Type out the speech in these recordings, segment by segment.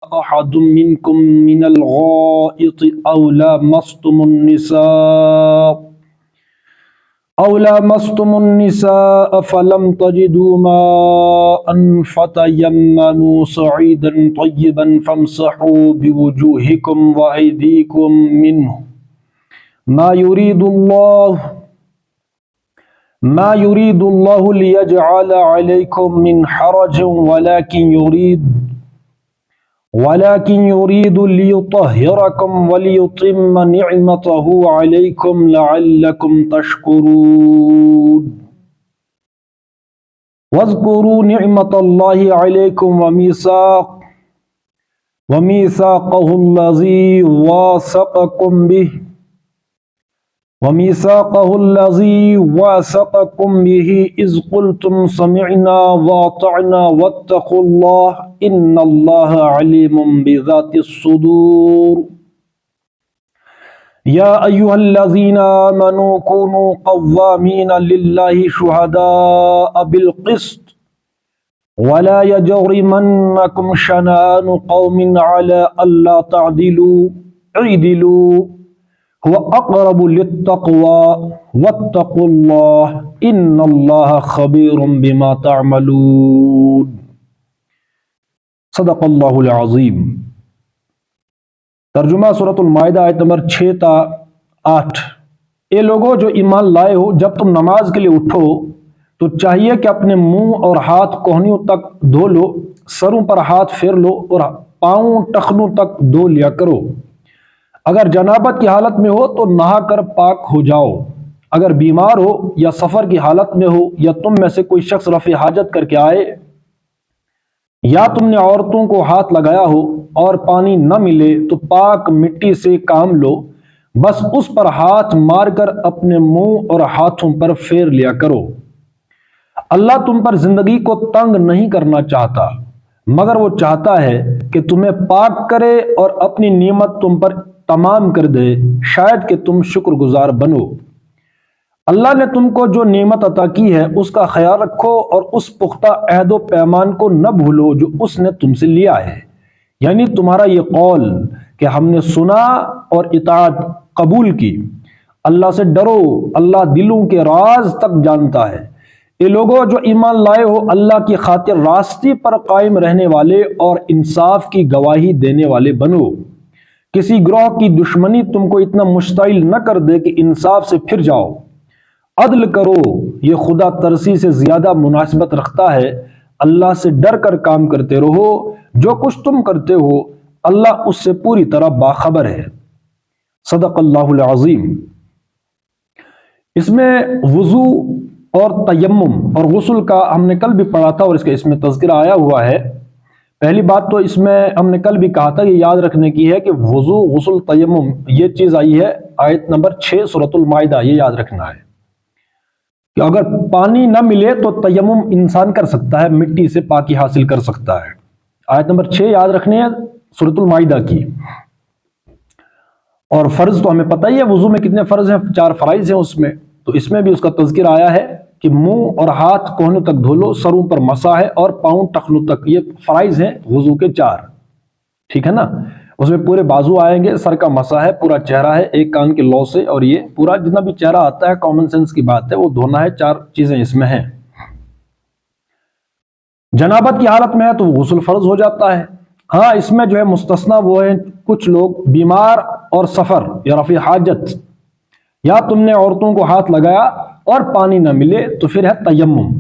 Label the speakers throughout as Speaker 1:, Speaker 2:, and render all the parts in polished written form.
Speaker 1: أحد منكم من الغائط أو لامستم النساء فلم تجدوا ماء فتيمموا صعيدا طيبا فامسحوا بوجوهكم وأيديكم منه ما يريد الله ليجعل عليكم من حرج ولكن يريد ليطهركم وليتم نعمته عليكم لعلكم تشكرون واذكروا نعمة الله عليكم وميثاقه الذي واثقكم به إذ قلتم سمعنا وأطعنا واتقوا الله إن الله عليم بذات الصدور يا أيها الذين آمنوا كونوا قوامين لله شهداء بالقسط ولا يجرمنكم شنآن قوم على ألا تعدلوا اعدلوا هو اقرب للتقوى واتقوا الله ان اللہ خبیر بما تعملون۔ صدق اللہ العظیم۔ ترجمہ سورۃ المائدہ آیت نمبر 6 تا 8۔ اے لوگوں جو ایمان لائے ہو، جب تم نماز کے لیے اٹھو تو چاہیے کہ اپنے منہ اور ہاتھ کوہنیوں تک دھو لو، سروں پر ہاتھ پھیر لو اور پاؤں ٹخنوں تک دھو لیا کرو۔ اگر جنابت کی حالت میں ہو تو نہا کر پاک ہو جاؤ۔ اگر بیمار ہو یا سفر کی حالت میں ہو یا تم میں سے کوئی شخص رفع حاجت کر کے آئے یا تم نے عورتوں کو ہاتھ لگایا ہو اور پانی نہ ملے تو پاک مٹی سے کام لو، بس اس پر ہاتھ مار کر اپنے منہ اور ہاتھوں پر پھیر لیا کرو۔ اللہ تم پر زندگی کو تنگ نہیں کرنا چاہتا، مگر وہ چاہتا ہے کہ تمہیں پاک کرے اور اپنی نعمت تم پر تمام کر دے، شاید کہ تم شکر گزار بنو۔ اللہ نے تم کو جو نعمت عطا کی ہے اس کا خیال رکھو اور اس پختہ عہد و پیمان کو نہ بھولو جو اس نے تم سے لیا ہے، یعنی تمہارا یہ قول کہ ہم نے سنا اور اطاعت قبول کی۔ اللہ سے ڈرو، اللہ دلوں کے راز تک جانتا ہے۔ یہ لوگوں جو ایمان لائے ہو، اللہ کی خاطر راستے پر قائم رہنے والے اور انصاف کی گواہی دینے والے بنو۔ کسی گروہ کی دشمنی تم کو اتنا مشتعل نہ کر دے کہ انصاف سے پھر جاؤ۔ عدل کرو، یہ خدا ترسی سے زیادہ مناسبت رکھتا ہے۔ اللہ سے ڈر کر کام کرتے رہو، جو کچھ تم کرتے ہو اللہ اس سے پوری طرح باخبر ہے۔ صدق اللہ العظیم۔ اس میں وضو اور تیمم اور غسل کا ہم نے کل بھی پڑھا تھا اور اس کا اس میں تذکرہ آیا ہوا ہے۔ پہلی بات تو اس میں ہم نے کل بھی کہا تھا، یہ یاد رکھنے کی ہے کہ وضو، غسل، تیمم یہ چیز آئی ہے آیت نمبر 6 سورۃ المائدہ، یہ یاد رکھنا ہے کہ اگر پانی نہ ملے تو تیمم انسان کر سکتا ہے، مٹی سے پاکی حاصل کر سکتا ہے۔ آیت نمبر 6 یاد رکھنے ہے سورۃ المائدہ کی۔ اور فرض تو ہمیں پتہ ہی ہے وضو میں کتنے فرض ہیں، 4 فرائض ہیں اس میں، تو اس میں بھی اس کا تذکرہ آیا ہے کہ منہ اور ہاتھ کوہنوں تک دھو لو، سروں پر مسح ہے اور پاؤں ٹخنوں تک، یہ فرائض ہیں وضو کے 4، ٹھیک ہے نا۔ اس میں پورے بازو آئیں گے، سر کا مسح ہے، پورا چہرہ ہے ایک کان کے لو سے، اور یہ پورا جتنا بھی چہرہ آتا ہے کامن سینس کی بات ہے وہ دھونا ہے، 4 چیزیں اس میں ہیں۔ جنابت کی حالت میں ہے تو غسل فرض ہو جاتا ہے۔ ہاں اس میں جو ہے مستثنا وہ ہیں کچھ لوگ بیمار اور سفر یا رفع حاجت، یا تم نے عورتوں کو ہاتھ لگایا اور پانی نہ ملے تو پھر ہے تیمم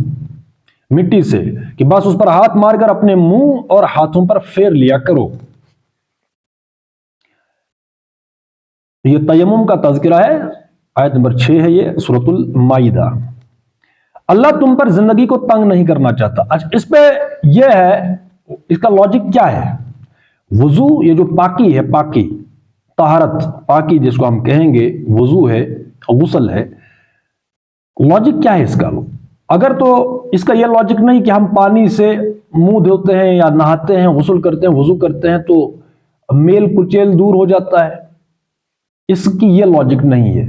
Speaker 1: مٹی سے، کہ بس اس پر ہاتھ مار کر اپنے منہ اور ہاتھوں پر پھیر لیا کرو۔ یہ تیمم کا تذکرہ ہے، آیت نمبر 6 ہے یہ سورۃ المائدہ۔ اللہ تم پر زندگی کو تنگ نہیں کرنا چاہتا۔ اچھا اس پہ یہ ہے، اس کا لاجک کیا ہے؟ وضو یہ جو پاکی ہے، پاکی طہارت، پاکی جس کو ہم کہیں گے وضو ہے، غسل ہے، لاجک کیا ہے اس کا؟ اگر تو اس کا یہ لاجک نہیں کہ ہم پانی سے منہ دھوتے ہیں یا نہاتے ہیں، غسل کرتے ہیں، وضو کرتے ہیں تو میل کچیل دور ہو جاتا ہے، اس کی یہ لاجک نہیں ہے۔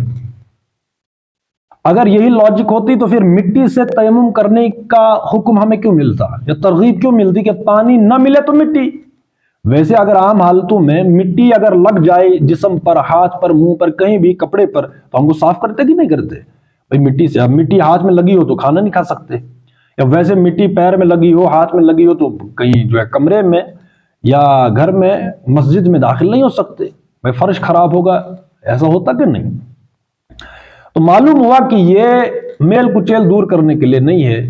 Speaker 1: اگر یہی لاجک ہوتی تو پھر مٹی سے تیمم کرنے کا حکم ہمیں کیوں ملتا یا ترغیب کیوں ملتی کہ پانی نہ ملے تو مٹی؟ ویسے اگر عام حالتوں میں مٹی اگر لگ جائے جسم پر، ہاتھ پر، منہ پر، کہیں بھی کپڑے پر، تو ہم کو صاف کرتے کہ نہیں کرتے بھائی مٹی سے؟ اب مٹی ہاتھ میں لگی ہو تو کھانا نہیں کھا سکتے، یا ویسے مٹی پیر میں لگی ہو، ہاتھ میں لگی ہو تو کہیں جو ہے کمرے میں یا گھر میں، مسجد میں داخل نہیں ہو سکتے بھائی، فرش خراب ہوگا، ایسا ہوتا کہ نہیں؟ تو معلوم ہوا کہ یہ میل کچیل دور کرنے کے لیے نہیں ہے،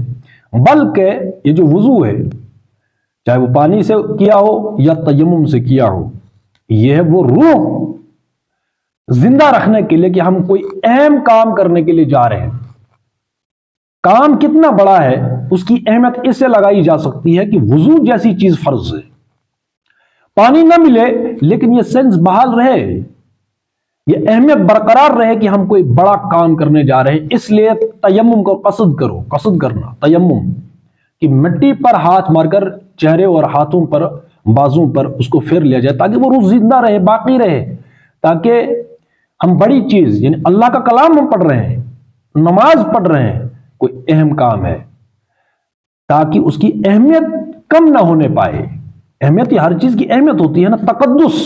Speaker 1: بلکہ یہ جو وضو ہے، چاہے وہ پانی سے کیا ہو یا تیمم سے کیا ہو، یہ ہے وہ روح زندہ رکھنے کے لیے کہ ہم کوئی اہم کام کرنے کے لیے جا رہے ہیں۔ کام کتنا بڑا ہے اس کی اہمیت اس سے لگائی جا سکتی ہے کہ وضو جیسی چیز فرض ہے، پانی نہ ملے لیکن یہ سینس بحال رہے، یہ اہمیت برقرار رہے کہ ہم کوئی بڑا کام کرنے جا رہے ہیں، اس لیے تیمم کو قصد کرو، قصد کرنا تیمم کہ مٹی پر ہاتھ مار کر چہرے اور ہاتھوں پر، بازوں پر اس کو پھیر لیا جائے تاکہ وہ روح زندہ رہے، باقی رہے، تاکہ ہم بڑی چیز یعنی اللہ کا کلام ہم پڑھ رہے ہیں، نماز پڑھ رہے ہیں، کوئی اہم کام ہے، تاکہ اس کی اہمیت کم نہ ہونے پائے۔ اہمیت، یہ ہر چیز کی اہمیت ہوتی ہے نا، تقدس،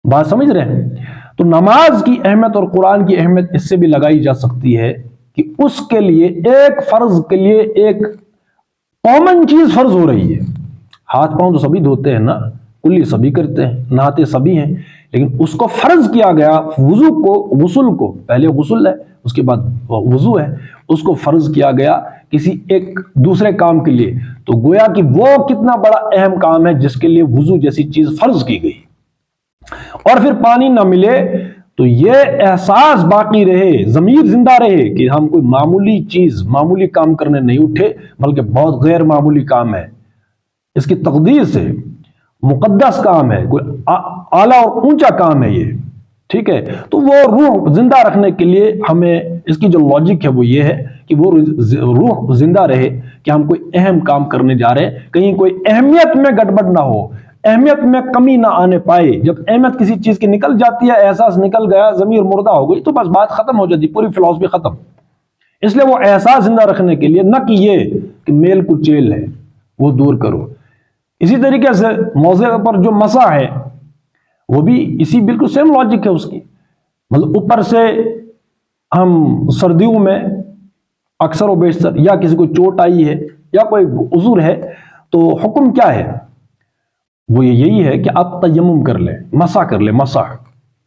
Speaker 1: بات سمجھ رہے ہیں؟ تو نماز کی اہمیت اور قرآن کی اہمیت اس سے بھی لگائی جا سکتی ہے کہ اس کے لیے ایک فرض کے لیے ایک کامن چیز فرض ہو رہی ہے۔ ہاتھ پاؤں تو سبھی دھوتے ہیں نا، کلی سبھی کرتے ہیں، نہاتے سبھی ہیں، لیکن اس کو فرض کیا گیا، وضو کو، غسل کو، پہلے غسل ہے اس کے بعد وضو ہے، اس کو فرض کیا گیا کسی ایک دوسرے کام کے لیے، تو گویا کہ وہ کتنا بڑا اہم کام ہے جس کے لیے وضو جیسی چیز فرض کی گئی، اور پھر پانی نہ ملے تو یہ احساس باقی رہے، ضمیر زندہ رہے کہ ہم کوئی معمولی چیز، معمولی کام کرنے نہیں اٹھے، بلکہ بہت غیر معمولی کام ہے، اس کی تقدیس ہے، مقدس کام ہے، کوئی اعلیٰ اور اونچا کام ہے یہ، ٹھیک ہے؟ تو وہ روح زندہ رکھنے کے لیے ہمیں اس کی جو لاجک ہے وہ یہ ہے کہ وہ روح زندہ رہے کہ ہم کوئی اہم کام کرنے جا رہے ہیں، کہیں کوئی اہمیت میں گڑبڑ نہ ہو، اہمیت میں کمی نہ آنے پائے۔ جب اہمیت کسی چیز کی نکل جاتی ہے، احساس نکل گیا، ضمیر مردہ ہو گئی، تو بس بات ختم ہو جاتی، پوری فلسفی ختم۔ اس لیے وہ احساس زندہ رکھنے کے لیے، نہ کہ یہ کہ میل کچیل ہے وہ دور کرو۔ اسی طریقے سے موضع پر جو مسح ہے وہ بھی اسی بالکل سیم لاجک ہے اس کی، مطلب اوپر سے ہم سردیوں میں اکثر و بیشتر یا کسی کو چوٹ آئی ہے یا کوئی عذر ہے تو حکم کیا ہے؟ وہ یہی ہے کہ آپ تیمم کر لیں، مسح کر لیں، مسح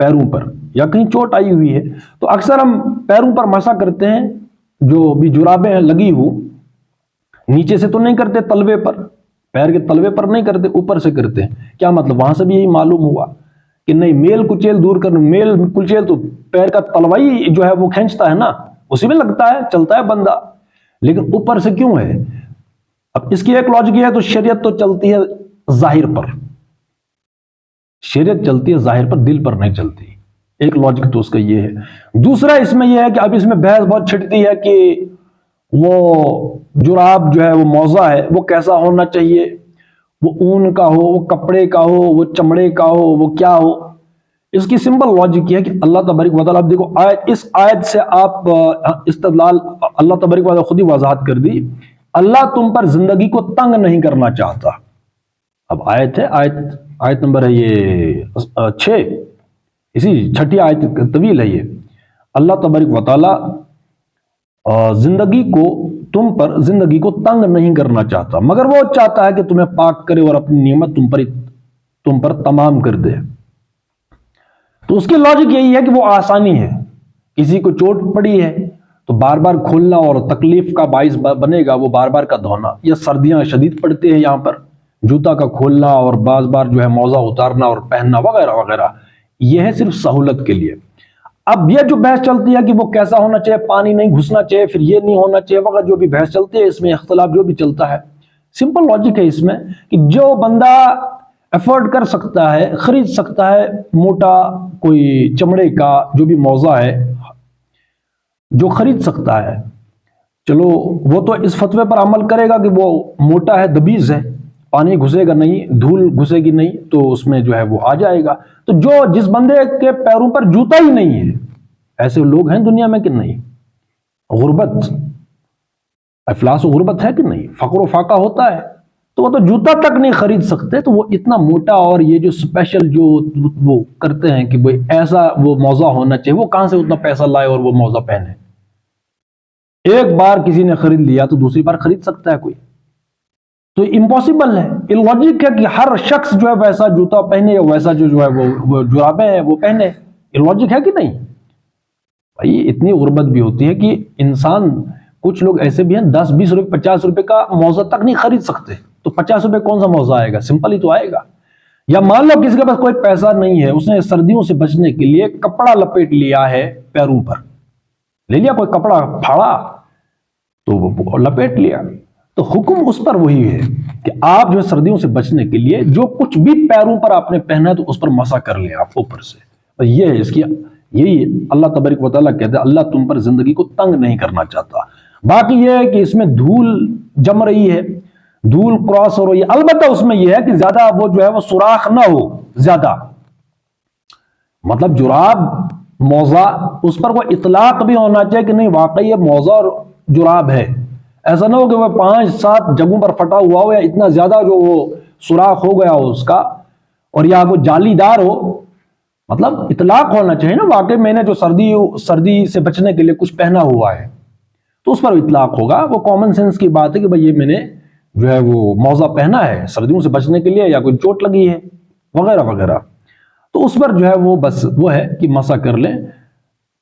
Speaker 1: پیروں پر، یا کہیں چوٹ آئی ہوئی ہے تو اکثر ہم پیروں پر مسح کرتے ہیں، جو بھی جرابیں لگی ہو، نیچے سے تو نہیں کرتے، تلوے پر، پیر کے تلوے پر نہیں کرتے، اوپر سے کرتے ہیں۔ کیا مطلب؟ وہاں سے بھی یہی معلوم ہوا کہ نہیں، میل کچیل دور کرنا، میل کچیل تو پیر کا تلوائی جو ہے وہ کھینچتا ہے نا، اسی میں لگتا ہے، چلتا ہے بندہ، لیکن اوپر سے کیوں ہے؟ اب اس کی ایک لاجک یہ ہے، تو شریعت تو چلتی ہے ظاہر پر، شریعت چلتی ہے ظاہر پر، دل پر نہیں چلتی، ایک لاجک تو اس کا یہ ہے۔ دوسرا اس میں یہ ہے کہ اب اس میں بحث بہت چھٹتی ہے کہ وہ جراب جو ہے وہ موزہ ہے، وہ کیسا ہونا چاہیے، وہ اون کا ہو، وہ کپڑے کا ہو، وہ چمڑے کا ہو، وہ کیا ہو؟ اس کی سمپل لاجک یہ ہے کہ اللہ تبارک و تعالیٰ، آپ دیکھو اس آیت سے آپ استدلال، اللہ تبارک و تعالیٰ خود ہی وضاحت کر دی، اللہ تم پر زندگی کو تنگ نہیں کرنا چاہتا۔ اب آیت ہے، آیت نمبر ہے یہ 6، اسی چھٹی آیت طویل ہے یہ، اللہ تبارک و تعالیٰ زندگی کو، تم پر زندگی کو تنگ نہیں کرنا چاہتا، مگر وہ چاہتا ہے کہ تمہیں پاک کرے اور اپنی نعمت تم پر تمام کر دے۔ تو اس کی لاجک یہی ہے کہ وہ آسانی ہے، کسی کو چوٹ پڑی ہے تو بار بار کھولنا اور تکلیف کا باعث بنے گا وہ بار بار کا دھونا، یا سردیاں شدید پڑتی ہیں یہاں پر، جوتا کا کھولنا اور بعض بار جو ہے موزہ اتارنا اور پہننا وغیرہ وغیرہ، یہ ہے صرف سہولت کے لیے۔ اب یہ جو بحث چلتی ہے کہ وہ کیسا ہونا چاہیے، پانی نہیں گھسنا چاہیے، پھر یہ نہیں ہونا چاہیے وغیرہ، جو بھی بحث چلتی ہے اس میں اختلاف جو بھی چلتا ہے، سمپل لاجک ہے اس میں کہ جو بندہ افورڈ کر سکتا ہے، خرید سکتا ہے موٹا کوئی چمڑے کا جو بھی موزہ ہے، جو خرید سکتا ہے، چلو وہ تو اس فتوے پر عمل کرے گا کہ وہ موٹا ہے، دبیز ہے، پانی گھسے گا نہیں، دھول گھسے گی نہیں، تو اس میں جو ہے وہ آ جائے گا۔ تو جس بندے کے پیروں پر جوتا ہی نہیں ہے، ایسے لوگ ہیں دنیا میں کہ نہیں؟ غربت، افلاس و غربت ہے کہ نہیں؟ فقر و فاقہ ہوتا ہے، تو وہ تو جوتا تک نہیں خرید سکتے، تو وہ اتنا موٹا، اور یہ جو اسپیشل جو وہ کرتے ہیں کہ بھئی ایسا وہ موزہ ہونا چاہیے، وہ کہاں سے اتنا پیسہ لائے اور وہ موزہ پہنے؟ ایک بار کسی نے خرید لیا تو دوسری بار خرید سکتا ہے کوئی؟ تو امپاسبل ہے، الوجک ہے کہ ہر شخص جو ہے ویسا جوتا پہنے یا ویسا جو ہے وہ جرابیں ہیں وہ پہنے، الوجک ہے کہ نہیں؟ بھائی اتنی غربت بھی ہوتی ہے کہ انسان، کچھ لوگ ایسے بھی ہیں 10-20 روپے 50 روپے کا موزہ تک نہیں خرید سکتے، تو 50 روپے کون سا موزہ آئے گا؟ سمپل ہی تو آئے گا۔ یا مان لو کسی کے پاس کوئی پیسہ نہیں ہے، اس نے سردیوں سے بچنے کے لیے کپڑا لپیٹ لیا ہے پیروں پر، لے لیا کوئی کپڑا پھاڑا تو وہ لپیٹ لیا، تو حکم اس پر وہی ہے کہ آپ جو سردیوں سے بچنے کے لیے جو کچھ بھی پیروں پر آپ نے پہنا ہے تو اس پر مسح کر لیں آپ اوپر سے۔ اور یہ ہے اس کی، یہی اللہ تبارک و تعالیٰ کہتے ہیں اللہ تم پر زندگی کو تنگ نہیں کرنا چاہتا۔ باقی یہ ہے کہ اس میں دھول جم رہی ہے، دھول کراس ہو رہی ہے، البتہ اس میں یہ ہے کہ زیادہ وہ جو ہے وہ سوراخ نہ ہو زیادہ، مطلب جراب موزہ اس پر وہ اطلاق بھی ہونا چاہیے کہ نہیں واقعی یہ موزہ اور جراب ہے، ایسا نہ ہو کہ وہ 5-7 جگہوں پر پھٹا ہوا ہو یا اتنا زیادہ جو وہ سوراخ ہو گیا ہو اس کا، اور یا وہ جالی دار ہو، مطلب اطلاق ہونا چاہیے نا، واقعی میں نے جو سردی سے بچنے کے لیے کچھ پہنا ہوا ہے تو اس پر اطلاق ہوگا۔ وہ کامن سینس کی بات ہے کہ بھئی یہ میں نے جو ہے وہ موزہ پہنا ہے سردیوں سے بچنے کے لیے، یا کوئی چوٹ لگی ہے وغیرہ وغیرہ، تو اس پر جو ہے وہ بس وہ ہے کہ مسح کر لیں۔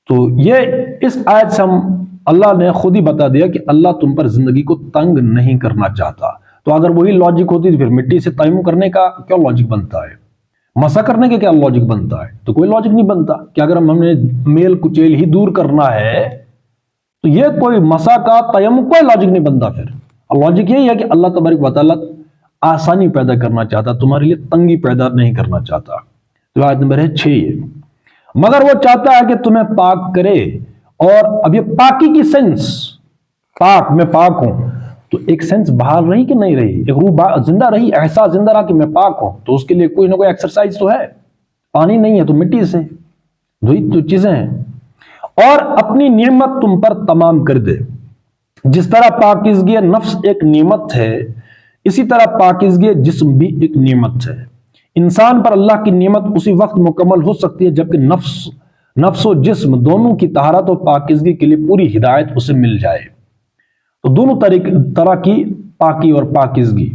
Speaker 1: تو یہ اس آیت سے ہم اللہ نے خود ہی بتا دیا کہ اللہ تم پر زندگی کو تنگ نہیں کرنا چاہتا۔ تو اگر وہی لاجک ہوتی تو پھر مٹی سے تیمم کرنے کا کیا لاجک بنتا ہے، مسح کرنے کا کیا لاجک بنتا ہے؟ تو کوئی لاجک نہیں بنتا کہ اگر ہم نے میل کچیل ہی دور کرنا ہے تو یہ کوئی مسح کا تیمم کوئی لاجک نہیں بنتا۔ پھر لاجک یہی ہے کہ اللہ تبارک و تعالیٰ آسانی پیدا کرنا چاہتا، تمہارے لیے تنگی پیدا نہیں کرنا چاہتا۔ تو آیت نمبر ہے 6 یہ، مگر وہ چاہتا ہے کہ تمہیں پاک کرے۔ اور اب یہ پاکی کی سینس، پاک میں پاک ہوں، تو ایک سینس باہر رہی کہ نہیں رہی، ایک روح زندہ رہی، احساس زندہ رہا کہ میں پاک ہوں، تو اس کے لیے کوئی نہ کوئی ایکسرسائز تو ہے۔ پانی نہیں ہے تو مٹی سے دوئی تو چیزیں ہیں۔ اور اپنی نعمت تم پر تمام کر دے، جس طرح پاکیزگی نفس ایک نعمت ہے اسی طرح پاکیزگی جسم بھی ایک نعمت ہے۔ انسان پر اللہ کی نعمت اسی وقت مکمل ہو سکتی ہے جبکہ نفس و جسم دونوں کی طہارت و پاکیزگی کے لیے پوری ہدایت اسے مل جائے۔ تو دونوں طرح کی پاکی اور پاکیزگی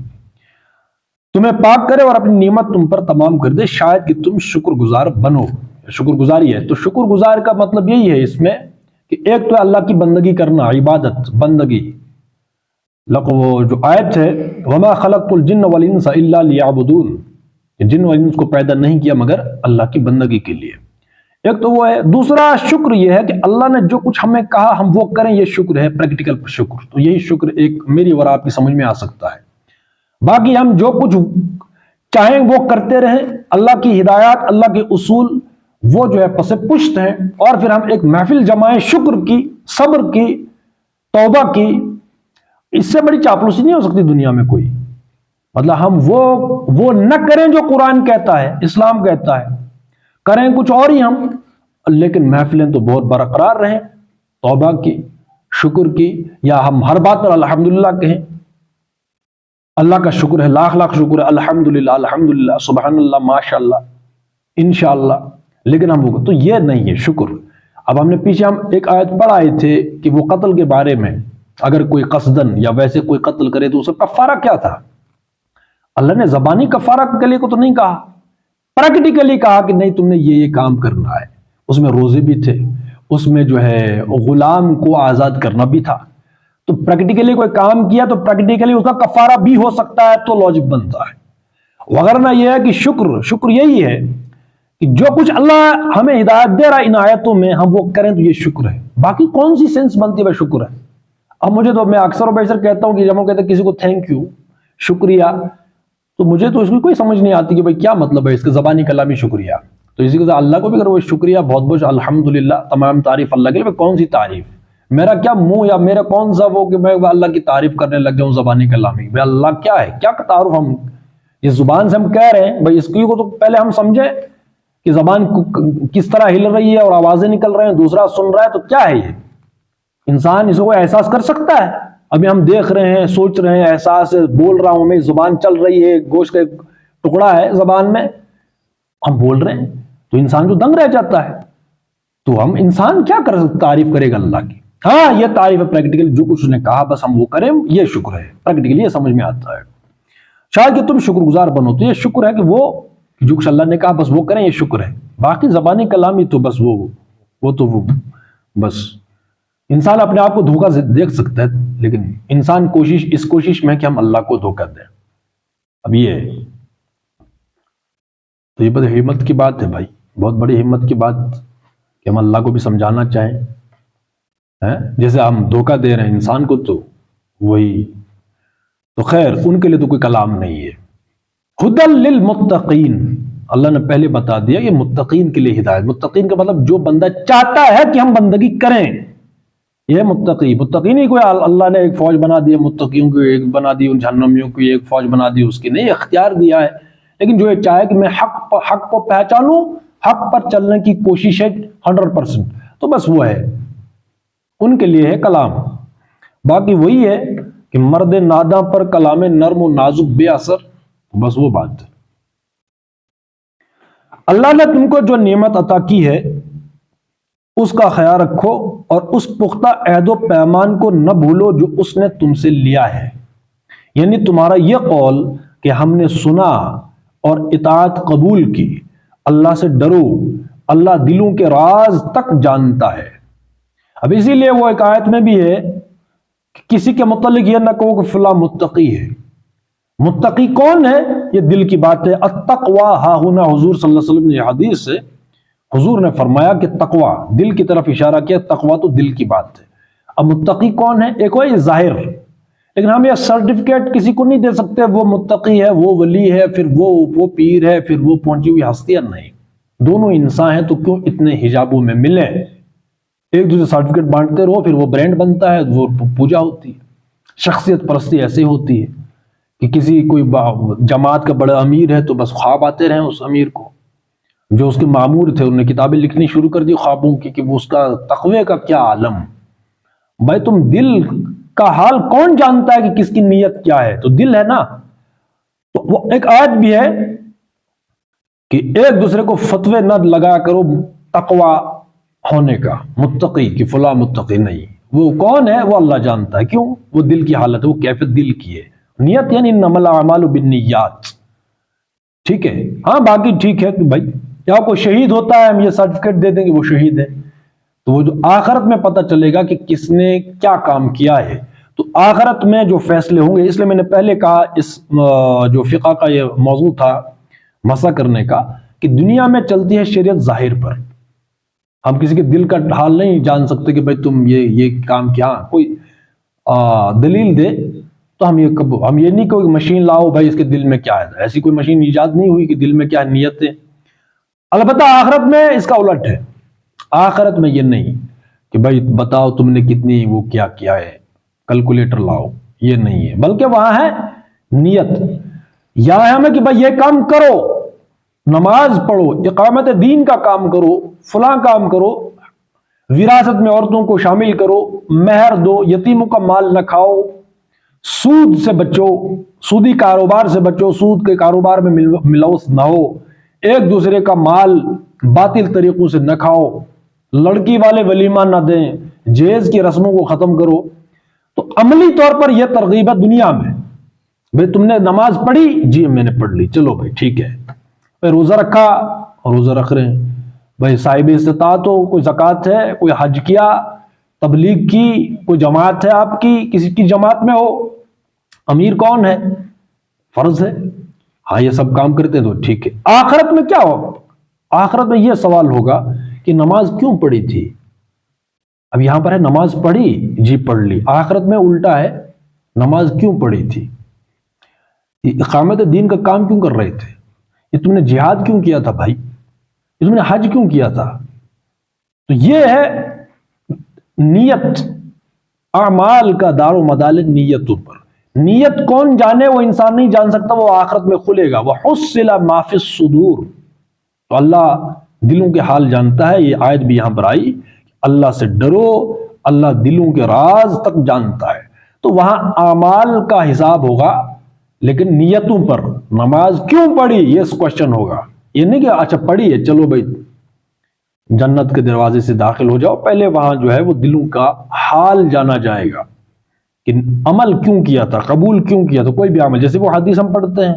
Speaker 1: تمہیں پاک کرے اور اپنی نعمت تم پر تمام کر دے، شاید کہ تم شکر گزار بنو۔ شکر گزاری ہے، تو شکر گزار کا مطلب یہی ہے اس میں کہ ایک تو اللہ کی بندگی کرنا، عبادت بندگی، وہ جو آیت ہے وما خلقت الجن والانس الا لیعبدون، جن و انس کو پیدا نہیں کیا مگر اللہ کی بندگی کے لیے، ایک تو وہ ہے۔ دوسرا شکر یہ ہے کہ اللہ نے جو کچھ ہمیں کہا ہم وہ کریں، یہ شکر ہے، پریکٹیکل شکر۔ تو یہی شکر ایک میری اور آپ کی سمجھ میں آ سکتا ہے۔ باقی ہم جو کچھ چاہیں وہ کرتے رہیں، اللہ کی ہدایات اللہ کے اصول وہ جو ہے پس پشت ہیں، اور پھر ہم ایک محفل جمائیں شکر کی، صبر کی، توبہ کی، اس سے بڑی چاپلوسی نہیں ہو سکتی دنیا میں کوئی۔ مطلب ہم وہ نہ کریں جو قرآن کہتا ہے، اسلام کہتا ہے، کریں کچھ اور ہی ہم، لیکن محفلیں تو بہت برقرار رہیں، توبہ کی، شکر کی، یا ہم ہر بات پر الحمدللہ کہیں، اللہ کا شکر ہے، لاکھ لاکھ شکر ہے، الحمدللہ الحمدللہ سبحان اللہ ماشاءاللہ انشاءاللہ، لیکن ہم وہ تو یہ نہیں ہے شکر۔ اب ہم نے پیچھے ہم ایک آیت پڑھ آئے تھے کہ وہ قتل کے بارے میں، اگر کوئی قصدن یا ویسے کوئی قتل کرے تو اس کا کفارہ کیا تھا؟ اللہ نے زبانی کفارہ کے لیے کو تو نہیں کہا، پریکٹیکلی کہا کہ نہیں تم نے یہ کام کرنا ہے۔ اس میں روزے بھی تھے، اس میں جو ہے غلام کو آزاد کرنا بھی تھا، تو پریکٹیکلی کوئی کام کیا تو پریکٹیکلی اس کا کفارہ بھی ہو سکتا ہے، تو لاجک بنتا ہے۔ وغیرہ یہ ہے کہ شکر یہی ہے کہ جو کچھ اللہ ہمیں ہدایت دے رہا ہے ان آیتوں میں ہم وہ کریں تو یہ شکر ہے۔ باقی کون سی سینس بنتی ہے شکر ہے؟ اب مجھے تو میں اکثر و بیشتر کہتا ہوں کہ جب ہم کہتے ہیں کسی کو تھینک یو، شکریہ، تو مجھے تو اس کی کوئی سمجھ نہیں آتی کہ بھائی کیا مطلب ہے اس کا زبانی کلامی شکریہ۔ تو اسی کے ساتھ اللہ کو بھی اگر وہ شکریہ بہت بہت الحمدللہ تمام تعریف اللہ کے لیے، کون سی تعریف؟ میرا کیا منہ یا میرا کون سا وہ کہ میں اللہ کی تعریف کرنے لگ جاؤں زبانی کلامی؟ بھائی اللہ کیا ہے، کیا تعارف ہم اس زبان سے ہم کہہ رہے ہیں؟ بھائی اس کی کو تو پہلے ہم سمجھے کہ زبان کس طرح ہل رہی ہے اور آوازیں نکل رہے ہیں، دوسرا سن رہا ہے، تو کیا ہے یہ؟ انسان اس کو احساس کر سکتا ہے ابھی ہم دیکھ رہے ہیں، سوچ رہے ہیں، احساس ہے، بول رہا ہوں میں، زبان چل رہی ہے، گوشت کا ایک ٹکڑا ہے زبان میں، ہم بول رہے ہیں تو انسان جو دنگ رہ جاتا ہے. تو ہم انسان کیا تعریف کرے گا اللہ کی؟ ہاں یہ تعریف ہے پریکٹیکل، جو کچھ اس نے کہا بس ہم وہ کریں، یہ شکر ہے. پریکٹیکلی یہ سمجھ میں آتا ہے. شاید کہ تم شکر گزار بنو، تو یہ شکر ہے کہ وہ جو کچھ اللہ نے کہا بس وہ کریں، یہ شکر ہے. باقی زبانی کلامی تو بس وہ بس انسان اپنے آپ کو دھوکہ دیکھ سکتا ہے، لیکن انسان اس کوشش میں کہ ہم اللہ کو دھوکہ دیں. اب تو یہ بڑی ہمت کی بات ہے بھائی، بہت بڑی ہمت کی بات کہ ہم اللہ کو بھی سمجھانا چاہیں. جیسے ہم دھوکہ دے رہے ہیں انسان کو، تو وہی تو خیر ان کے لیے تو کوئی کلام نہیں ہے. ہدی للمتقین، اللہ نے پہلے بتا دیا کہ متقین کے لیے ہدایت. متقین کا مطلب جو بندہ چاہتا ہے کہ ہم بندگی کریں، یہ متقین ہی کوئی اللہ نے ایک فوج بنا دی، متقیوں کی ایک بنا دی، ان جہنمیوں کی ایک فوج بنا دی، اس کی نہیں، اختیار دیا ہے. لیکن جو یہ چاہے کہ میں حق کو پہچانوں، حق پر چلنے کی کوشش ہے 100%، تو بس وہ ہے، ان کے لیے ہے کلام. باقی وہی ہے کہ مرد ناداں پر کلام نرم و نازک بے اثر، بس وہ بات ہے. اللہ نے تم کو جو نعمت عطا کی ہے اس کا خیال رکھو، اور اس پختہ عہد و پیمان کو نہ بھولو جو اس نے تم سے لیا ہے. یعنی تمہارا یہ قول کہ ہم نے سنا اور اطاعت قبول کی. اللہ سے ڈرو، اللہ دلوں کے راز تک جانتا ہے. اب اسی لیے وہ ایک آیت میں بھی ہے کہ کسی کے متعلق یہ نہ کہو کہ فلاں متقی ہے. متقی کون ہے؟ یہ دل کی بات ہے. التقوی ہا ہنا، حضور صلی اللہ علیہ وسلم نے حدیث سے حضور نے فرمایا کہ تقوی، دل کی طرف اشارہ کیا. تقوی تو دل کی بات ہے. اب متقی کون ہے؟ ایک وہ ظاہر، لیکن ہم یہ سرٹیفکیٹ کسی کو نہیں دے سکتے وہ متقی ہے، وہ ولی ہے، پھر وہ پیر ہے، پھر وہ پہنچی ہوئی ہستیاں. نہیں، دونوں انسان ہیں تو کیوں اتنے حجابوں میں ملے؟ ایک دوسرے سرٹیفکیٹ بانٹتے رہو، پھر وہ برانڈ بنتا ہے، وہ پوجا ہوتی ہے. شخصیت پرستی ایسے ہوتی ہے کہ کسی کوئی جماعت کا بڑا امیر ہے تو بس خواب آتے رہیں اس امیر کو. جو اس کے مامور تھے انہوں نے کتابیں لکھنی شروع کر دی خوابوں کی کہ وہ اس کا تقوی کا کیا عالم. بھائی تم دل کا حال کون جانتا ہے کہ کس کی نیت کیا ہے؟ تو دل ہے نا. تو وہ ایک آیت بھی ہے کہ ایک دوسرے کو فتوے نہ لگا کرو تقوی ہونے کا، متقی کہ فلاں متقی نہیں. وہ کون ہے وہ اللہ جانتا ہے. کیوں؟ وہ دل کی حالت ہے، وہ کیفیت دل کی ہے. نیت یعنی انما الاعمال بالنیات. ٹھیک ہے، ہاں باقی ٹھیک ہے کہ بھائی یا کوئی شہید ہوتا ہے ہم یہ سرٹیفکیٹ دے دیں کہ وہ شہید ہے، تو وہ جو آخرت میں پتہ چلے گا کہ کس نے کیا کام کیا ہے. تو آخرت میں جو فیصلے ہوں گے، اس لیے میں نے پہلے کہا اس جو فقہ کا یہ موضوع تھا مسا کرنے کا، کہ دنیا میں چلتی ہے شریعت ظاہر پر. ہم کسی کے دل کا حال نہیں جان سکتے کہ بھائی تم یہ کام کیا. کوئی دلیل دے تو ہم یہ نہیں کہ مشین لاؤ بھائی اس کے دل میں کیا ہے. ایسی کوئی مشین ایجاد نہیں ہوئی کہ دل میں کیا نیت ہے. البتہ آخرت میں اس کا الٹ ہے. آخرت میں یہ نہیں کہ بھائی بتاؤ تم نے کتنی وہ کیا ہے، کیلکولیٹر لاؤ، یہ نہیں ہے. بلکہ وہاں ہے نیت. یہاں ہمیں کہ بھائی یہ کام کرو، نماز پڑھو، اقامت دین کا کام کرو، فلاں کام کرو، وراثت میں عورتوں کو شامل کرو، مہر دو، یتیموں کا مال نہ کھاؤ، سود سے بچو، سودی کاروبار سے بچو، سود کے کاروبار میں ملوث نہ ہو، ایک دوسرے کا مال باطل طریقوں سے نہ کھاؤ، لڑکی والے ولیمہ نہ دیں، جہیز کی رسموں کو ختم کرو. تو عملی طور پر یہ ترغیب ہے دنیا میں. بھئی تم نے نماز پڑھی؟ جی میں نے پڑھ لی. چلو بھائی ٹھیک ہے. بھئی روزہ رکھا؟ روزہ رکھ رہے ہیں. بھئی صاحب استطاعت ہو، کوئی زکوٰۃ ہے، کوئی حج کیا، تبلیغ کی، کوئی جماعت ہے آپ کی، کسی کی جماعت میں ہو، امیر کون ہے، فرض ہے. ہاں یہ سب کام کرتے ہیں تو ٹھیک ہے. آخرت میں کیا ہو؟ آخرت میں یہ سوال ہوگا کہ نماز کیوں پڑھی تھی؟ اب یہاں پر ہے نماز پڑھی، جی پڑھ لی. آخرت میں الٹا ہے، نماز کیوں پڑھی تھی؟ اقامت دین کا کام کیوں کر رہے تھے؟ یہ تم نے جہاد کیوں کیا تھا بھائی؟ یہ تم نے حج کیوں کیا تھا؟ تو یہ ہے نیت. اعمال کا دار و مدار نیتوں پر. نیت کون جانے؟ وہ انسان نہیں جان سکتا، وہ آخرت میں کھلے گا. وَحُصِّلَ مَا فِي الصُّدُورِ. تو اللہ دلوں کے حال جانتا ہے. یہ آیت بھی یہاں پر آئی، اللہ سے ڈرو، اللہ دلوں کے راز تک جانتا ہے. تو وہاں اعمال کا حساب ہوگا، لیکن نیتوں پر نماز کیوں پڑھی یہ کوشچن ہوگا. یہ نہیں کہ اچھا پڑھی ہے چلو بھائی جنت کے دروازے سے داخل ہو جاؤ. پہلے وہاں جو ہے وہ دلوں کا حال جانا جائے گا کہ عمل کیوں کیا تھا، قبول کیوں کیا تھا کوئی بھی عمل. جیسے وہ حدیث ہم پڑھتے ہیں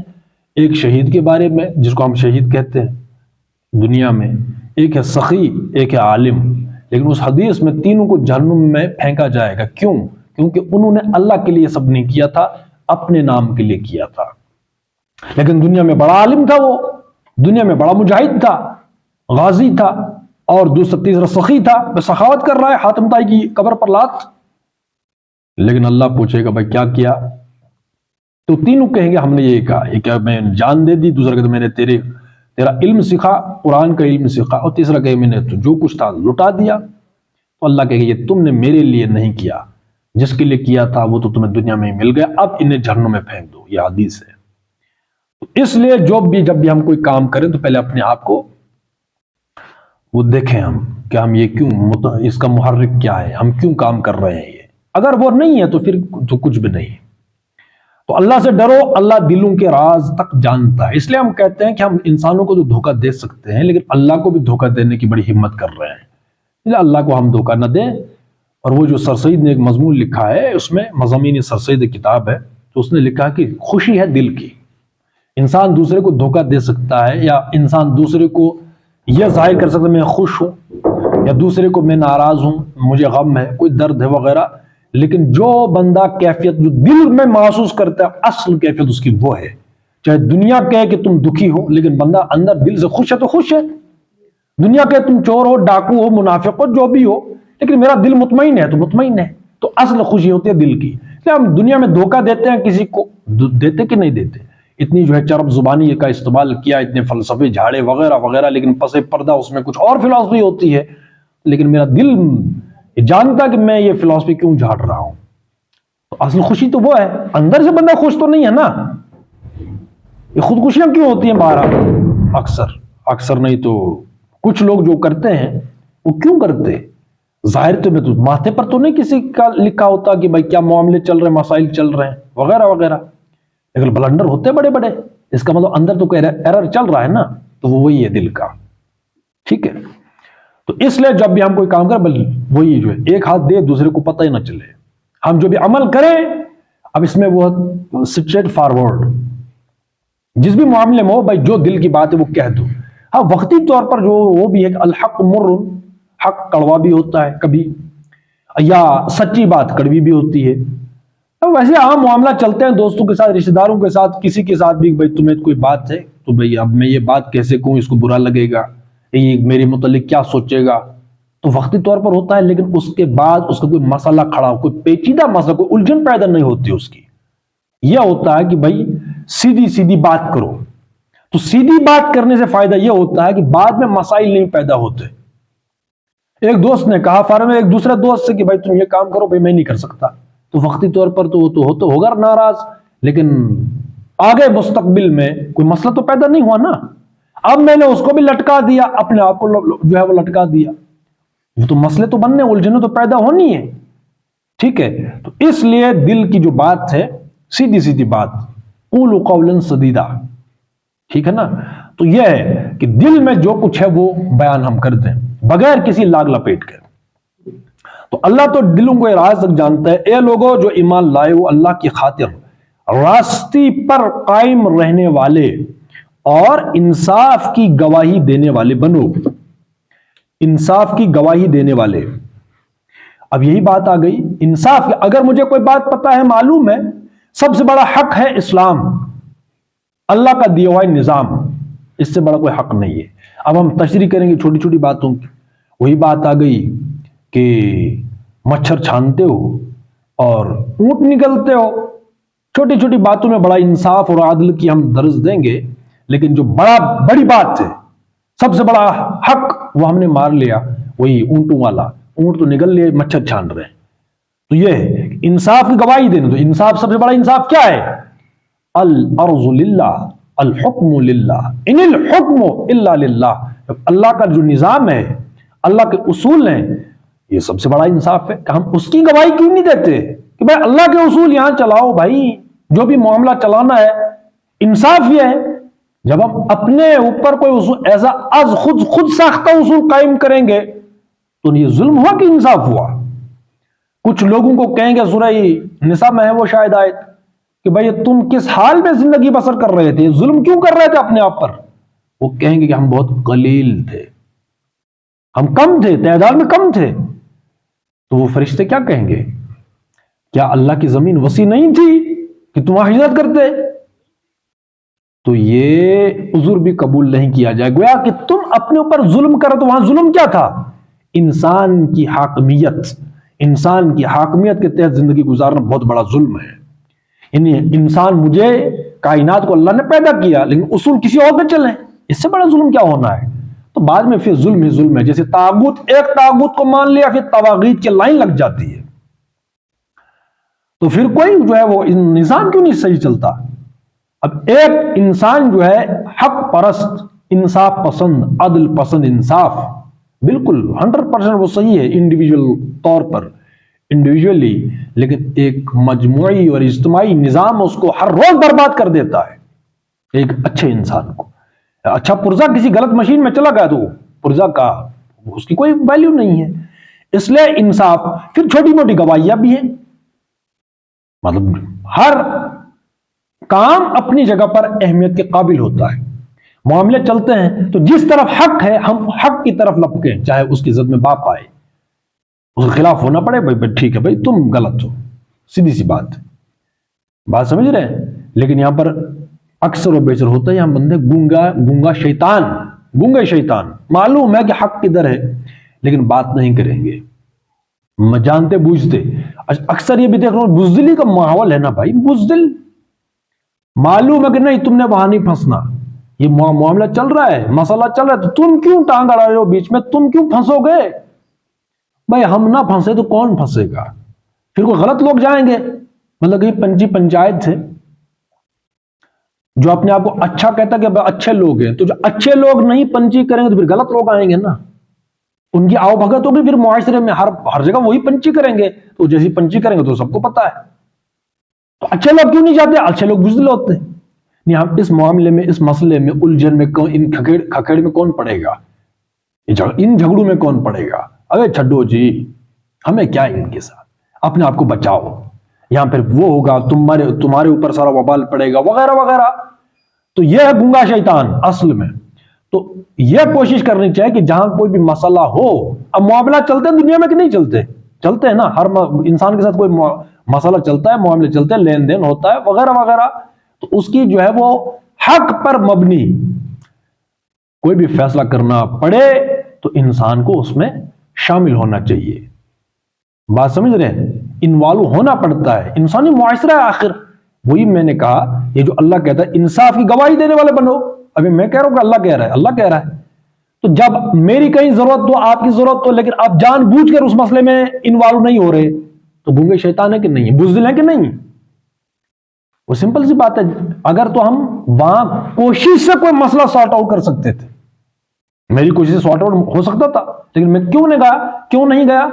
Speaker 1: ایک شہید کے بارے میں جس کو ہم شہید کہتے ہیں دنیا میں، ایک ہے سخی، ایک ہے عالم، لیکن اس حدیث میں تینوں کو جہنم میں پھینکا جائے گا. کیوں؟ کیونکہ انہوں نے اللہ کے لیے سب نہیں کیا تھا، اپنے نام کے لیے کیا تھا. لیکن دنیا میں بڑا عالم تھا، وہ دنیا میں بڑا مجاہد تھا، غازی تھا، اور دوسرا تیسرا سخی تھا، وہ سخاوت کر رہا ہے حاتم طائی کی قبر پر لات. لیکن اللہ پوچھے گا بھائی کیا کیا؟ تو تینوں کہیں گے ہم نے یہ کہا، یہ کیا میں جان دے دی، دوسرا کہ میں نے تیرا علم سیکھا، قرآن کا علم سیکھا، اور تیسرا کہ میں نے تو جو کچھ تھا لٹا دیا. تو اللہ کہے گا یہ تم نے میرے لیے نہیں کیا، جس کے لیے کیا تھا وہ تو تمہیں دنیا میں ہی مل گیا، اب انہیں جہنم میں پھینک دو. یہ حدیث ہے. اس لیے جب بھی ہم کوئی کام کریں تو پہلے اپنے آپ کو وہ دیکھیں ہم کہ ہم یہ کیوں، اس کا محرک کیا ہے، ہم کیوں کام کر رہے ہیں. یہ اگر وہ نہیں ہے تو پھر تو کچھ بھی نہیں. تو اللہ سے ڈرو، اللہ دلوں کے راز تک جانتا ہے. اس لیے ہم کہتے ہیں کہ ہم انسانوں کو تو دھوکہ دے سکتے ہیں لیکن اللہ کو بھی دھوکہ دینے کی بڑی ہمت کر رہے ہیں. اس لیے اللہ کو ہم دھوکہ نہ دیں. اور وہ جو سر سید نے ایک مضمون لکھا ہے، اس میں مضامین سر سید کتاب ہے، تو اس نے لکھا کہ خوشی ہے دل کی. انسان دوسرے کو دھوکہ دے سکتا ہے، یا انسان دوسرے کو یہ ظاہر کر سکتا ہے میں خوش ہوں، یا دوسرے کو میں ناراض ہوں، مجھے غم ہے، کوئی درد ہے وغیرہ. لیکن جو بندہ کیفیت جو دل میں محسوس کرتا ہے اصل کیفیت اس کی وہ ہے. چاہے دنیا کہے کہ تم دکھی ہو لیکن بندہ اندر دل سے خوش ہے تو خوش ہے. دنیا کہے تم چور ہو، ڈاکو ہو، منافق ہو، جو بھی ہو، لیکن میرا دل مطمئن ہے تو مطمئن ہے. تو اصل خوشی ہوتی ہے دل کی. ہم دنیا میں دھوکہ دیتے ہیں کسی کو، دیتے کہ نہیں دیتے؟ اتنی جو ہے چرب زبانی کا استعمال کیا، اتنے فلسفے جھاڑے وغیرہ وغیرہ، لیکن پس پردہ اس میں کچھ اور فلسفی ہوتی ہے. لیکن میرا دل جانتا کہ میں یہ فلسفی کیوں جھاڑ رہا ہوں. تو اصل خوشی تو وہ ہے. اندر سے بندہ خوش تو نہیں ہے نا. یہ خودکشیاں کیوں ہوتی ہیں باہر؟ اکثر نہیں تو کچھ لوگ جو کرتے ہیں وہ کیوں کرتے؟ ظاہر تو میں تو ماتھے پر تو نہیں کسی کا لکھا ہوتا کہ بھائی کیا معاملے چل رہے ہیں، مسائل چل رہے ہیں وغیرہ وغیرہ، لیکن بلنڈر ہوتے بڑے بڑے. اس کا مطلب اندر تو کوئی ایرر چل رہا ہے نا. تو وہ وہی ہے دل کا. ٹھیک ہے. تو اس لیے جب بھی ہم کوئی کام کریں وہی جو ہے ایک ہاتھ دے دوسرے کو پتہ ہی نہ چلے. ہم جو بھی عمل کریں اب اس میں وہ اسٹریٹ فارورڈ جس بھی معاملے میں ہو بھائی جو دل کی بات ہے وہ کہہ دو. ہاں وقتی طور پر جو وہ بھی ایک الحق مر، حق کڑوا بھی ہوتا ہے کبھی، یا سچی بات کڑوی بھی ہوتی ہے. ویسے عام معاملہ چلتے ہیں دوستوں کے ساتھ، رشتہ داروں کے ساتھ، کسی کے ساتھ بھی بھائی تمہیں کوئی بات ہے تو بھائی اب میں یہ بات کیسے کہوں، اس کو برا لگے گا، یہ میرے متعلق کیا سوچے گا. تو وقتی طور پر ہوتا ہے لیکن اس کے بعد اس کا کوئی مسئلہ کھڑا ہو، کوئی پیچیدہ مسئلہ، کوئی الجھن پیدا نہیں ہوتی اس کی. یہ ہوتا ہے کہ بھائی سیدھی بات کرو. تو سیدھی بات کرنے سے فائدہ یہ ہوتا ہے کہ بعد میں مسائل نہیں پیدا ہوتے. ایک دوست نے کہا فارم ایک دوسرے دوست سے کہ بھائی تم یہ کام کرو، بھائی میں نہیں کر سکتا. تو وقتی طور پر تو وہ تو ہوگا ناراض، لیکن آگے مستقبل میں کوئی مسئلہ تو پیدا نہیں ہوا نا. اب میں نے اس کو بھی لٹکا دیا، اپنے آپ کو جو ہے وہ لٹکا دیا. وہ تو مسئلے تو بننے، الجھنیں تو پیدا ہونی ہے. ٹھیک ہے. تو اس لیے دل کی جو بات ہے سیدھی بات، قولوا قولا سدیدا. ٹھیک ہے نا. تو یہ ہے کہ دل میں جو کچھ ہے وہ بیان ہم کر دیں بغیر کسی لاگ لپیٹ کے. تو اللہ تو دلوں کو راز تک جانتا ہے. اے لوگوں جو ایمان لائے ہو اللہ کی خاطر راستی پر قائم رہنے والے اور انصاف کی گواہی دینے والے بنو. انصاف کی گواہی دینے والے. اب یہی بات آ گئی انصاف. اگر مجھے کوئی بات پتا ہے، معلوم ہے سب سے بڑا حق ہے اسلام، اللہ کا دیا ہوا نظام، اس سے بڑا کوئی حق نہیں ہے. اب ہم تشریح کریں گے چھوٹی چھوٹی باتوں کی. وہی بات آ گئی کہ مچھر چھانتے ہو اور اونٹ نکلتے ہو. چھوٹی چھوٹی باتوں میں بڑا انصاف اور عدل کی ہم درس دیں گے، لیکن جو بڑی بات ہے، سب سے بڑا حق وہ ہم نے مار لیا، وہی اونٹوں والا. اونٹ تو نکل لیے، مچھر چھان رہے ہیں. تو یہ ہے انصاف کی گواہی دینا. تو انصاف سب سے بڑا انصاف کیا ہے؟ الارض للہ الحکم للہ ان الحکم الا للہ. اللہ کا جو نظام ہے، اللہ کے اصول ہیں، یہ سب سے بڑا انصاف ہے کہ ہم اس کی گواہی کیوں نہیں دیتے. کہ بھائی اللہ کے اصول یہاں چلاؤ بھائی، جو بھی معاملہ چلانا ہے انصاف یہ ہے۔ جب ہم اپنے اوپر کوئی اصول ایسا از خود ساختہ اصول قائم کریں گے تو یہ ظلم ہوا کہ انصاف ہوا؟ کچھ لوگوں کو کہیں گے، سورہ نساء میں ہے وہ شاید آیت، کہ بھائی تم کس حال میں زندگی بسر کر رہے تھے، ظلم کیوں کر رہے تھے اپنے آپ پر؟ وہ کہیں گے کہ ہم بہت قلیل تھے، ہم کم تھے، تعداد میں کم تھے۔ تو وہ فرشتے کیا کہیں گے؟ کیا اللہ کی زمین وسیع نہیں تھی کہ تم وہاں ہجرت کرتے؟ تو یہ عذر بھی قبول نہیں کیا جائے، گویا کہ تم اپنے اوپر ظلم کرو۔ تو وہاں ظلم کیا تھا؟ انسان کی حاکمیت، انسان کی حاکمیت کے تحت زندگی گزارنا بہت بڑا ظلم ہے۔ یعنی انسان، مجھے کائنات کو اللہ نے پیدا کیا لیکن اصول کسی اور پہ چلیں، اس سے بڑا ظلم کیا ہونا ہے؟ تو بعد میں پھر ظلم ہی ظلم ہے۔ جیسے طاغوت، ایک طاغوت کو مان لیا پھر طواغیت کی لائن لگ جاتی ہے، تو پھر کوئی جو ہے وہ نظام کیوں نہیں صحیح چلتا؟ اب ایک انسان جو ہے حق پرست، انصاف پسند، عدل پسند، انصاف بالکل 100% وہ صحیح ہے انڈیویجول طور پر، انڈیویجولی، لیکن ایک مجموعی اور اجتماعی نظام اس کو ہر روز برباد کر دیتا ہے۔ ایک اچھے انسان کو، اچھا پرزا کسی غلط مشین میں چلا گیا تو پرزا کا اس کی کوئی ویلیو نہیں ہے۔ اس لیے انصاف، پھر چھوٹی موٹی گواہیاں بھی ہیں، مطلب ہر کام اپنی جگہ پر اہمیت کے قابل ہوتا ہے۔ معاملے چلتے ہیں تو جس طرف حق ہے ہم حق کی طرف لپکیں، چاہے اس کی زد میں باپ آئے، اس کے خلاف ہونا پڑے، بھائی ٹھیک ہے بھائی تم غلط ہو، سیدھی سی بات سمجھ رہے ہیں؟ لیکن یہاں پر اکثر و بیشتر ہوتا ہے یہاں بندے گونگا شیطان، معلوم ہے کہ حق کدھر ہے لیکن بات نہیں کریں گے، جانتے بوجھتے۔ اکثر یہ بھی دیکھ رہا ہوں بزدلی کا ماحول ہے نا بھائی، بزدل، معلوم ہے کہ نہیں تم نے وہاں نہیں پھنسنا، یہ معاملہ چل رہا ہے، مسئلہ چل رہا ہے، تو تم کیوں ٹانگ اڑا رہے ہو بیچ میں، تم کیوں پھنسو گے؟ بھائی ہم نہ پھنسے تو کون پھنسے گا؟ پھر کوئی غلط لوگ جائیں گے، مطلب کہ پنجی پنچایت سے جو اپنے آپ کو اچھا کہتا کہ اچھے لوگ ہیں، تو جو اچھے لوگ نہیں پنچی کریں گے تو پھر غلط لوگ آئیں گے نا، ان کی آؤ بھگت ہوگی، پھر معاشرے میں ہر جگہ وہی پنچی کریں گے، تو جیسی پنچی کریں گے تو سب کو پتا ہے۔ تو اچھے لوگ کیوں نہیں جاتے؟ اچھے لوگ بزدل ہوتے ہیں۔ نہیں، ہم اس معاملے میں، اس مسئلے میں، الجھن میں، ان کھکھیڑ میں کون پڑے گا؟ ان جھگڑوں میں کون پڑے گا؟ ارے چھڈو جی، ہمیں کیا ان کے ساتھ، اپنے آپ کو بچاؤ، یہاں پھر وہ ہوگا تمہارے اوپر سارا وبال پڑے گا وغیرہ وغیرہ۔ تو یہ ہے گونگا شیطان اصل میں۔ تو یہ کوشش کرنی چاہیے کہ جہاں کوئی بھی مسئلہ ہو، اب معاملہ چلتے ہیں دنیا میں کہ نہیں چلتے ہیں نا، ہر انسان کے ساتھ کوئی مسئلہ چلتا ہے، معاملے چلتے ہیں، لین دین ہوتا ہے وغیرہ وغیرہ، تو اس کی جو ہے وہ حق پر مبنی کوئی بھی فیصلہ کرنا پڑے تو انسان کو اس میں شامل ہونا چاہیے۔ بات سمجھ رہے ہیں؟ انوالو ہونا پڑتا ہے، انسانی معاشرہ ہے آخر۔ وہی میں نے کہا، یہ جو اللہ کہتا ہے انصاف کی گواہی دینے والے بنو، ابھی میں کہہ رہا ہوں کہ اللہ کہہ رہا ہے، تو جب میری کہیں ضرورت ہو، آپ کی ضرورت ہو، لیکن آپ جان بوجھ کر اس مسئلے میں انوالو نہیں ہو رہے، تو گونگے شیطان ہے کہ نہیں، بزدل ہے کہ نہیں؟ وہ سمپل سی بات ہے۔ اگر تو ہم وہاں کوشش سے کوئی مسئلہ سارٹ آؤٹ کر سکتے تھے، میری کوشش سے سارٹ آؤٹ ہو سکتا تھا، لیکن میں کیوں نہیں گیا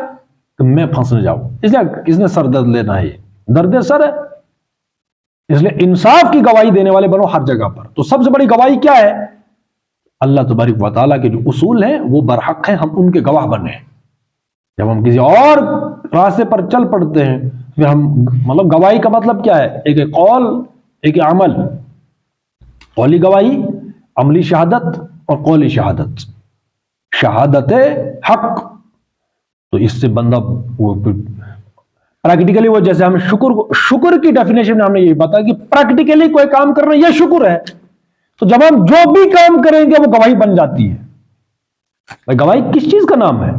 Speaker 1: کہ میں پھنس نہ جاؤں، اس لیے کس نے سر درد لینا ہے، یہ درد سر ہے۔ اس لیے انصاف کی گواہی دینے والے بنو ہر جگہ پر۔ تو سب سے بڑی گواہی کیا ہے؟ اللہ تبارک و تعالیٰ کے جو اصول ہیں وہ برحق ہیں، ہم ان کے گواہ بنے۔ جب ہم کسی اور راستے پر چل پڑتے ہیں پھر ہم، مطلب گواہی کا مطلب کیا ہے؟ ایک قول، ایک عمل، قولی گواہی، عملی شہادت اور قولی شہادت، شہادت حق۔ تو اس سے بندہ پریکٹیکلی، وہ جیسے ہم شکر کی ڈیفینیشن میں ہم نے یہ بتایا کہ پریکٹیکلی کوئی کام کرنا یہ شکر ہے، تو جب ہم جو بھی کام کریں گے وہ گواہی بن جاتی ہے۔ بھائی گواہی کس چیز کا نام ہے؟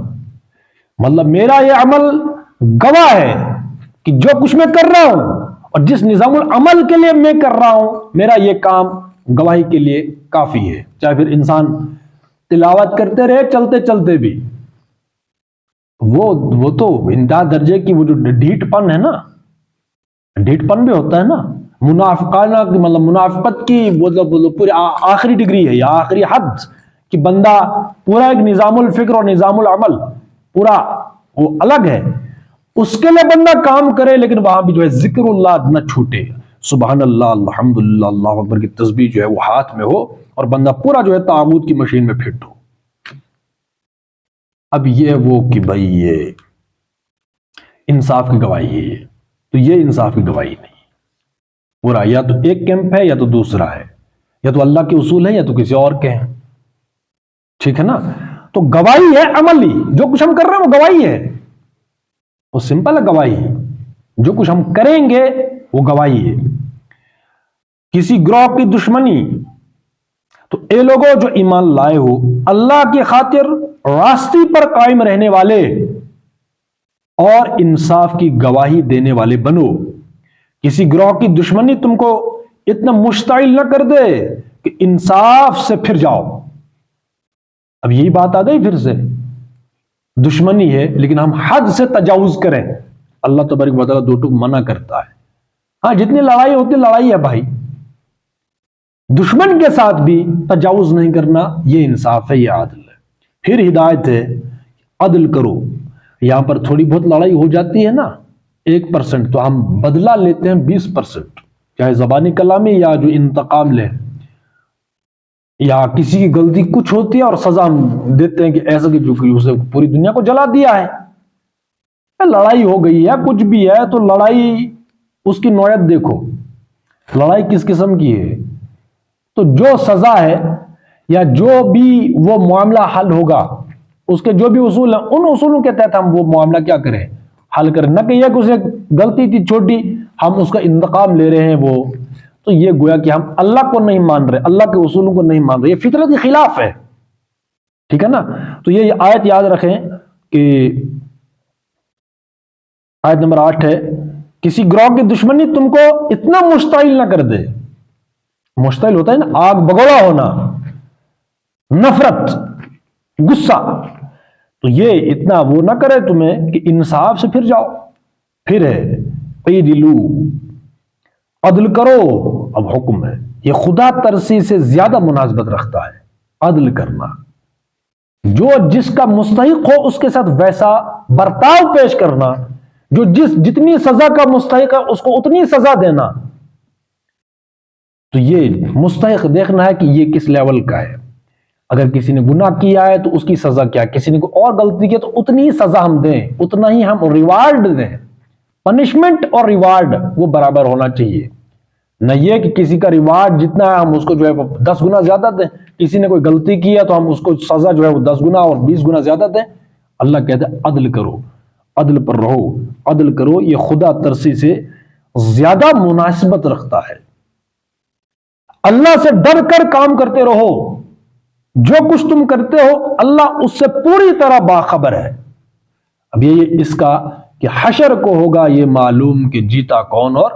Speaker 1: مطلب میرا یہ عمل گواہ ہے کہ جو کچھ میں کر رہا ہوں اور جس نظام العمل کے لیے میں کر رہا ہوں، میرا یہ کام گواہی کے لیے کافی ہے۔ چاہے پھر انسان تلاوت کرتے رہے چلتے چلتے بھی، وہ تو انتہا درجے کی وہ جو ڈھیٹ پن ہے نا، ڈھیٹ پن بھی ہوتا ہے نا، منافقانہ کی، مطلب منافقت کی پوری آخری ڈگری ہے یا آخری حد کہ بندہ پورا ایک نظام الفکر اور نظام العمل پورا وہ الگ ہے، اس کے لیے بندہ کام کرے، لیکن وہاں بھی جو ہے ذکر اللہ نہ چھوٹے، سبحان اللہ، الحمدللہ، اللہ اکبر کی تسبیح جو ہے وہ ہاتھ میں ہو اور بندہ پورا جو ہے طاغوت کی مشین میں فٹ ہو۔ اب یہ وہ کہ بھائی یہ انصاف کی گواہی ہے، یہ تو یہ انصاف کی گواہی نہیں، پورا یا تو ایک کیمپ ہے یا تو دوسرا ہے، یا تو اللہ کے اصول ہیں یا تو کسی اور کے ہیں، ٹھیک ہے نا؟ تو گواہی ہے عملی، جو کچھ ہم کر رہے ہیں وہ گواہی ہے، وہ سمپل ہے گواہی، جو کچھ ہم کریں گے وہ گواہی ہے۔ کسی گروہ کی دشمنی، تو اے لوگوں جو ایمان لائے ہو، اللہ کی خاطر راستے پر قائم رہنے والے اور انصاف کی گواہی دینے والے بنو۔ کسی گروہ کی دشمنی تم کو اتنا مشتعل نہ کر دے کہ انصاف سے پھر جاؤ۔ اب یہی بات آ گئی پھر سے، دشمنی ہے لیکن ہم حد سے تجاوز کریں، اللہ تبارک و تعالیٰ دو ٹوک منع کرتا ہے۔ ہاں جتنی لڑائی ہوتی لڑائی ہے بھائی، دشمن کے ساتھ بھی تجاوز نہیں کرنا، یہ انصاف ہے، یہ عدل ہے۔ پھر ہدایت ہے عدل کرو۔ یہاں پر تھوڑی بہت لڑائی ہو جاتی ہے نا 1%، تو ہم بدلہ لیتے ہیں 20%، چاہے زبانی کلامی یا جو انتقام لے، یا کسی کی غلطی کچھ ہوتی ہے اور سزا ہم دیتے ہیں کہ ایسا کہ جو کہ اسے پوری دنیا کو جلا دیا ہے۔ لڑائی ہو گئی ہے کچھ بھی ہے تو لڑائی اس کی نوعیت دیکھو، لڑائی کس قسم کی ہے، تو جو سزا ہے یا جو بھی وہ معاملہ حل ہوگا، اس کے جو بھی اصول ہیں ان اصولوں کے تحت ہم وہ معاملہ کیا کریں، حل کریں، نہ کہ یہ کہ اسے غلطی تھی چھوٹی ہم اس کا انتقام لے رہے ہیں، وہ تو یہ گویا کہ ہم اللہ کو نہیں مان رہے، اللہ کے اصولوں کو نہیں مان رہے، یہ فطرت کے خلاف ہے، ٹھیک ہے نا؟ تو یہ آیت یاد رکھیں کہ آیت نمبر 8 ہے، کسی گروہ کی دشمنی تم کو اتنا مشتعل نہ کر دے۔ مشتعل ہوتا ہے نا آگ بگولا ہونا، نفرت، غصہ، تو یہ اتنا وہ نہ کرے تمہیں کہ انصاف سے پھر جاؤ۔ پھر ہے عدلو، عدل کرو۔ اب حکم ہے، یہ خدا ترسی سے زیادہ مناسبت رکھتا ہے عدل کرنا، جو جس کا مستحق ہو اس کے ساتھ ویسا برتاؤ پیش کرنا، جو جتنی سزا کا مستحق ہے اس کو اتنی سزا دینا۔ تو یہ مستحق دیکھنا ہے کہ یہ کس لیول کا ہے، اگر کسی نے گناہ کیا ہے تو اس کی سزا کیا، کسی نے کوئی اور غلطی کی تو اتنی سزا ہم دیں، اتنا ہی ہم ریوارڈ دیں، پنشمنٹ اور ریوارڈ وہ برابر ہونا چاہیے، نہ یہ کہ کسی کا ریوارڈ جتنا ہے ہم اس کو جو ہے 10 گنا زیادہ دیں، کسی نے کوئی غلطی کی ہے تو ہم اس کو سزا جو ہے وہ 10 گنا اور 20 گنا زیادہ دیں۔ اللہ کہتے ہیں عدل کرو، عدل پر رہو، عدل کرو، یہ خدا ترسی سے زیادہ مناسبت رکھتا ہے۔ اللہ سے ڈر کر کام کرتے رہو، جو کچھ تم کرتے ہو اللہ اس سے پوری طرح باخبر ہے۔ اب یہ اس کا کہ حشر کو ہوگا یہ معلوم کہ جیتا کون اور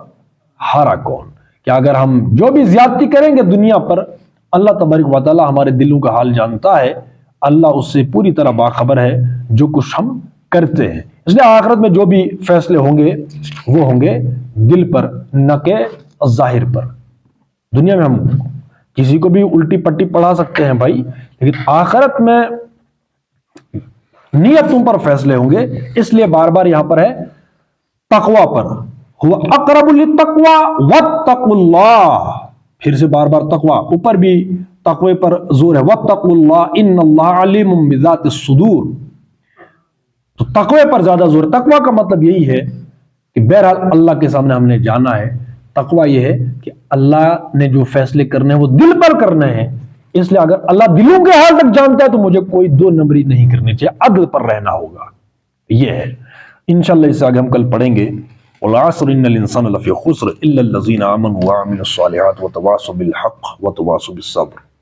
Speaker 1: ہارا کون، کہ اگر ہم جو بھی زیادتی کریں گے دنیا پر، اللہ تبارک و تعالی ہمارے دلوں کا حال جانتا ہے، اللہ اس سے پوری طرح باخبر ہے جو کچھ ہم کرتے ہیں۔ اس لیے آخرت میں جو بھی فیصلے ہوں گے وہ ہوں گے دل پر نہ کہ ظاہر پر۔ دنیا میں ہم کسی کو بھی الٹی پٹی پڑھا سکتے ہیں بھائی، لیکن آخرت میں نیتوں پر فیصلے ہوں گے۔ اس لیے بار بار یہاں پر ہے تقوی پر، ہوا اقرب للتقوی واتقوا اللہ، پھر سے بار بار تقوی، اوپر بھی تقوی پر زور ہے، واتقوا اللہ ان اللہ علیم بذات الصدور، تو تقوی پر زیادہ زور ہے۔ تقوی کا مطلب یہی ہے کہ بہرحال اللہ کے سامنے ہم نے جانا ہے، تقوی یہ ہے کہ اللہ نے جو فیصلے کرنے ہیں وہ دل پر کرنے ہیں، اس لیے اگر اللہ دلوں کے حال تک جانتا ہے تو مجھے کوئی 2 نمبری نہیں کرنی چاہیے، عدل پر رہنا ہوگا، یہ ہے۔ انشاءاللہ اس سے آگے ہم کل پڑھیں گے والعصر ان الانسان لفی خسر الا الذین آمنوا وعملوا الصالحات وتواصوا بالحق وتواصوا بالصبر۔